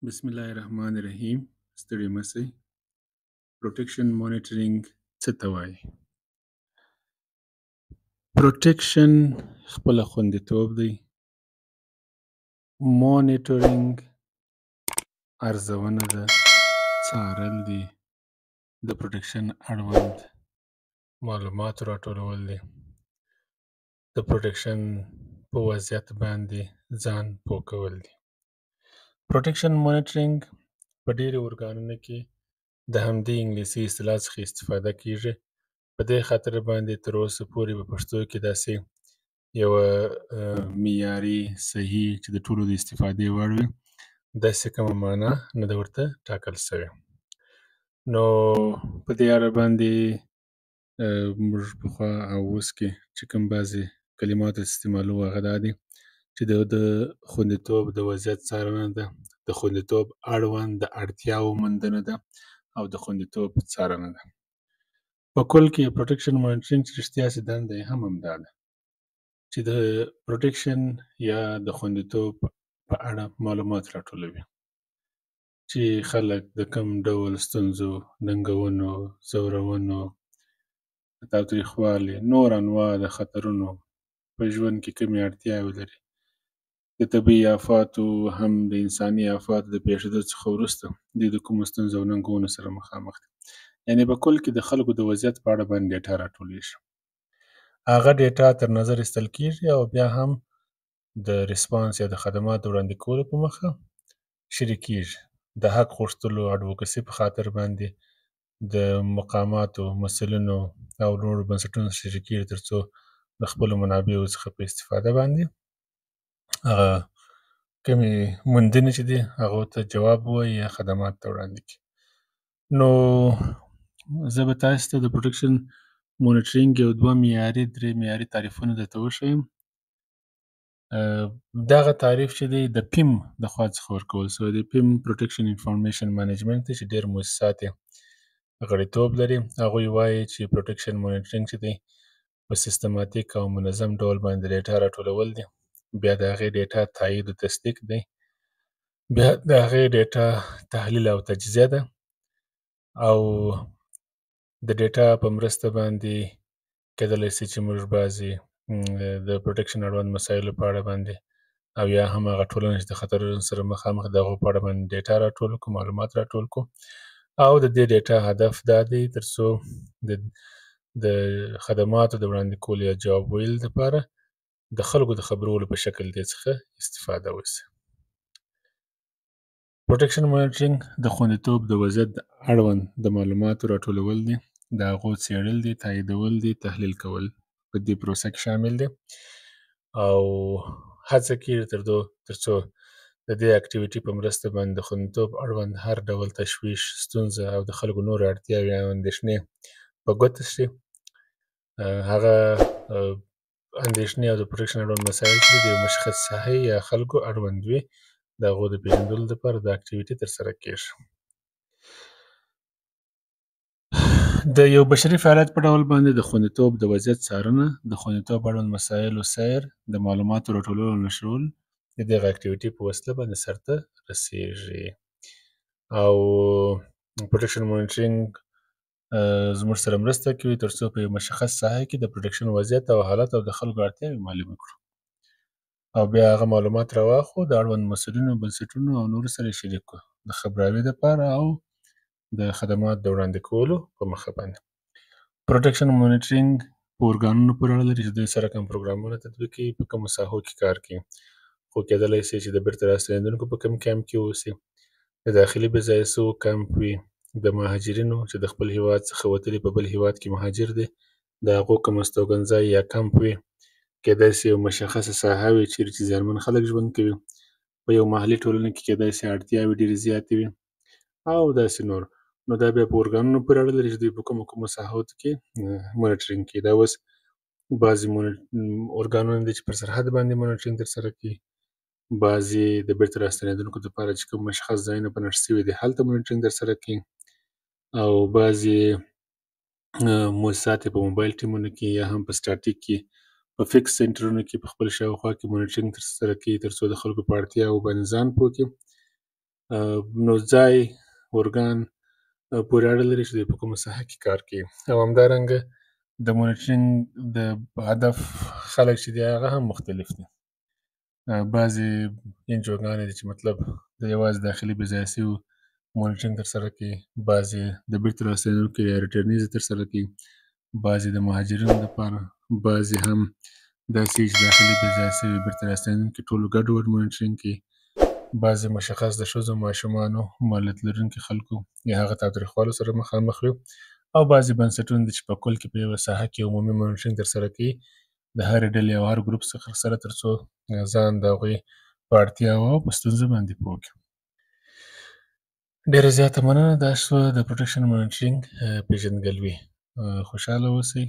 بسم الله الرحمن الرحیم. ستړي مسئ. پروټیکشن مانیټرینګ څه ته وایي؟ پروټیکشن خپله خوندیتوب دی. مانیټرینګ ارزونه ده، څارل دي. د پروټیکشن اړوند معلوماتو راټولول دي. د پروټیکشن په وضعیت باندې ځان پوه کول دي. پروټیکشن مانیټرینګ په ډېرو ارګانونو کې د همدې انګلیسي اصطلاح څخه استفاده کیږي. په دې خاطر باندې تر اوسه پورې په پښتو کې داسې یوه معیاري صحیح چې د ټولو د استفادې وړ وي داسې کومه معنا نه ده ورته ټاکل سوې. نو په دې اړه باندې موږ پخوا او اوس کې چې کوم بعضې کلمات استعمالوو هغه دا دي چې د خوندیتوب د وضعیت څارنه ده، د خوندیتوب اړوند د اړتیاوو موندنه ده او د خوندیتوب څارنه ده. په کل کې پروټیکشن مانیټرینګ چې رښتیا سي دنده یې هم همدا ده چې د پروټیکشن یا د خوندیتوب په اړه معلومات راټولوي چې خلک د کوم ډول ستونزو، ننګونو، ځورونو، تاوتریخوالي، نور انواع د خطرونو په ژوند کې کومې اړتیاوې لري. د طبیعي آفاتو هم د انساني آفاتو د پېښېدو څخه وروسته دوی د کومو ستونزو او ننګونو سره مخامخ دي. یعنې په کل کې د خلکو د وضعیت په اړه باندې ډیټا راټولیږي. هغه ډیټا تر نظر ایستل کیږي او بیا هم د ریسپانس یا د خدماتو وړاندې کولو په موخه شریکیږي. د حق غوښتلو اډوکسي په خاطر باندې د مقاماتو، مسؤلینو او نورو بنسټونو سره شریکیږي تر څو د خپلو منابعو څخه په استفاده باندې هغه کومې موندنې چې دي هغو ته جواب ووایي یا خدمات ته وړاندې کړي. نو زه به تاسو ته د پروټیکشن مانیټرینګ یو دوه معیاري، درې معیاري تعریفونه درته وښیم. دغه تعریف چې دی د پیم د خوا څخه ورکول سوی دی. پیم پروټیکشن انفارمیشن مینجمنټ دی چې ډېر مؤسسات یې غړیتوب لري. هغوی وایي چې پروټیکشن مانیټرینګ چې دی په سیستماتیک او منظم ډول باندې ډیټا راټولول دي، بیا د هغې ډیټا تایید او تصدیق دی، بیا د هغې ډیټا تحلیل او تجزیه ده او د ډیټا په مرسته باندې کېدلی سي چې موږ بعضې د پروټیکشن اړوند مسایلو په اړه باندې او یا هم هغه ټولنه چې د خطرونو سره مخامخ د هغو په اړه باندې ډیټا راټول کړو، معلومات راټول کړو او د دې ډیټا هدف دا دی تر څو د خدماتو د وړاندې کولو یا جواب ویلو لپاره د خلکو د خبرولو په شکل دې څخه استفاده وسي. پروټیکشن مانیټرینګ د خوندیتوب د وضعیت اړوند د معلوماتو راټولول دي، د هغو څیړل دي، تاییدول دي، تحلیل کول په دې پروسه کې شامل دي او هڅه کیږي تر څو د دې اکټیویټي په مرسته باندې د خوندیتوب اړوند هر ډول تشویش، ستونزه او د خلکو نورې اړتیاوې او اندېښنې په ګوته شي. هغه اندېښنې او د پروټیکشن اړوند مسایل چې د یو مشخص ساحې یا خلکو اړوند وي د هغو د پېژندلو لپاره دا اکټیویټي ترسره کیږي. د یو بشري فعالیت په ډول باندې د خوندیتوب د وضعیت څارنه، د خوندیتوب اړوند مسایلو سیر، د معلوماتو راټولول او نشرول د دغه اکټیویټي په وسیله باندې سرته رسیږي. او پروټیکشن مانیټرینګ زموږ سره مرسته کوي تر څو په یو مشخص ساحه کې د پروټیکشن وضعیت او حالت او د خلکو اړتیاوې معلومې کړو او بیا هغه معلومات راواخلو، د اړوند مسؤلینو، بنسټونو او نورو سره یې شریک کړو د خبراوي دپاره او د خدماتو د وړاندې کولو په موخه باندې. پروټیکشن مانیټرینګ په ارګانونو پورې اړه لري چې دوی سره کوم پروګرامونه تطبیق کوي، په کومو ساحو کې کار کوي. خو کېدلی سي چې د بیرته راستنېدونکو په کوم کیمپ کې اوسي، د داخلي بې ځایه سوو کمپ وي، د مهاجرینو چې د خپل هیواد څخه وتلي په بل هیواد کې مهاجر دي د هغو کوم استوګنځای یا کمپ وي. کېدای سي یو مشخصه ساحه وي چیرې چې زیانمن خلک ژوند کوي. په یو محلي ټولنه کې کېدای سي اړتیاوې ډېرې زیاتې وي او داسې نور. نو دا بیا په ارګانونو پورې اړه لري چې دوی په کومو ساحو کې مانیټرینګ کوي. دا اوس بعضې ارګانونه دي چې پر سرحد باندې مانیټرینګ ترسره کوي، بعضې د بیرته راستنېدونکو دپاره چې کوم مشخص ځایونه په نښت سوي دي هلته مانیټرینګ ترسره کوي او بعضې مؤسسات یې په موبایل ټیمونو کې یا هم په سټاټیک کې په فکس سنټرونو کې په خپل شاوخوا کې مانیټرینګ ترسره کوي تر څو د خلکو په اړتیاوو باندې ځان پوه کړي نو ځای ارګان پورې اړه لري چې دوی په کومه ساحه کې کار کوي او همدارنګه د مونیټرینګ د هدف خلک چې دي هغه هم مختلف دي. بعضې انجوګانې دي چې مطلب د یوازې داخلي بې ځایه شویو مونیټرینګ ترسره کوي، بعضې د بیرته راستنېدونکو یا ریټرنیز یې ترسره کوي، بعضې د مهاجرینو لپاره، بعضې هم داسې وي چې داخلي بې ځایه شوي بیرته راستنېدونکي ټولو ګډوډ مونیټرینګ کوي، بعضې مشخص د ښځو، ماشومانو، مالیت لرونکي خلکو یا هغه تاوتریخوالو سره مخامخ وي، او بعضې بنسټونه دي چې په کل کې په یوه ساحه کې عمومي مونیټرینګ ترسره کوي د هرې ډلې او هر ګروپ څخه سره تر څو ځان د هغوی په اړتیاوو او په ستونزو باندې پوه کړي. ډېره زیاته مننه. دا شوه د پروټکشن مونیټرینګ پېژندګلوي. خوشحاله اوسئ.